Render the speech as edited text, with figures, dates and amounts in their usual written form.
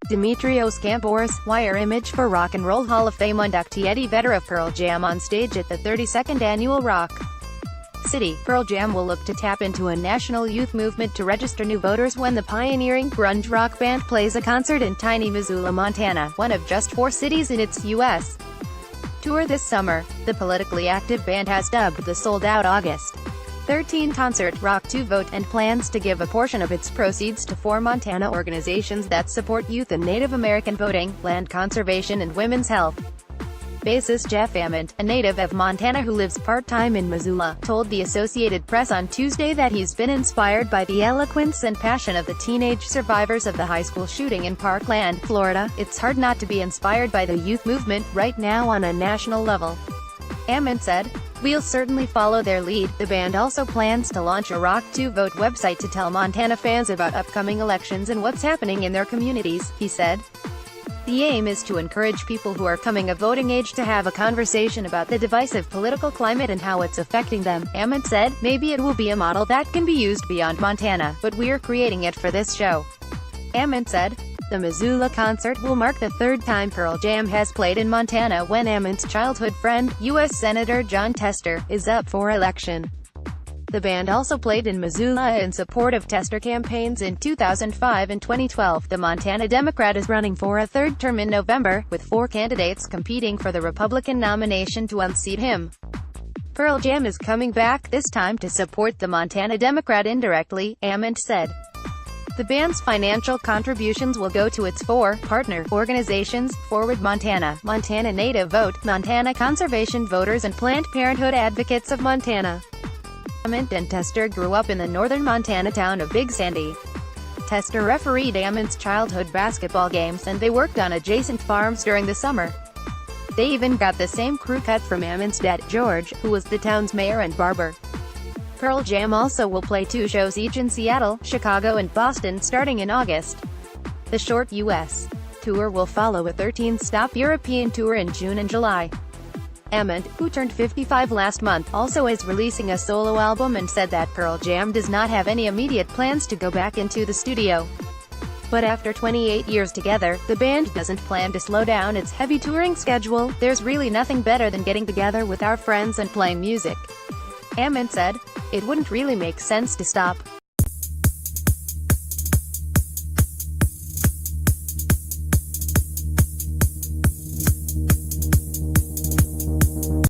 Dimitrios Kambouris, WireImage for Rock and Roll Hall of Fame inductee Vedder of Pearl Jam on stage at the 32nd Annual Rock City. Pearl Jam will look to tap into a national youth movement to register new voters when the pioneering grunge rock band plays a concert in tiny Missoula, Montana, one of just 4 cities in its U.S. tour this summer. The politically active band has dubbed the sold-out August 13 concert Rock to Vote and plans to give a portion of its proceeds to 4 Montana organizations that support youth and Native American voting, land conservation and women's health. Bassist Jeff Ament, a native of Montana who lives part-time in Missoula, told the Associated Press on Tuesday that he's been inspired by the eloquence and passion of the teenage survivors of the high school shooting in Parkland, Florida. It's hard not to be inspired by the youth movement right now on a national level, Ament said. We'll certainly follow their lead. The band also plans to launch a Rock to Vote website to tell Montana fans about upcoming elections and what's happening in their communities, he said. The aim is to encourage people who are coming of voting age to have a conversation about the divisive political climate and how it's affecting them, Ament said. Maybe it will be a model that can be used beyond Montana, but we're creating it for this show, Ament said. The Missoula concert will mark the 3rd time Pearl Jam has played in Montana when Ament's childhood friend, U.S. Senator Jon Tester, is up for election. The band also played in Missoula in support of Tester campaigns in 2005 and 2012. The Montana Democrat is running for a 3rd term in November, with 4 candidates competing for the Republican nomination to unseat him. Pearl Jam is coming back, this time to support the Montana Democrat indirectly, Ament said. The band's financial contributions will go to its 4 partner organizations: Forward Montana, Montana Native Vote, Montana Conservation Voters and Planned Parenthood Advocates of Montana. Ament and Tester grew up in the northern Montana town of Big Sandy. Tester refereed Ament's childhood basketball games, and they worked on adjacent farms during the summer. They even got the same crew cut from Ament's dad, George, who was the town's mayor and barber. Pearl Jam also will play 2 shows each in Seattle, Chicago and Boston starting in August. The short U.S. tour will follow a 13-stop European tour in June and July. Ament, who turned 55 last month, also is releasing a solo album and said that Pearl Jam does not have any immediate plans to go back into the studio. But after 28 years together, the band doesn't plan to slow down its heavy touring schedule. There's really nothing better than getting together with our friends and playing music, Ament said. It wouldn't really make sense to stop.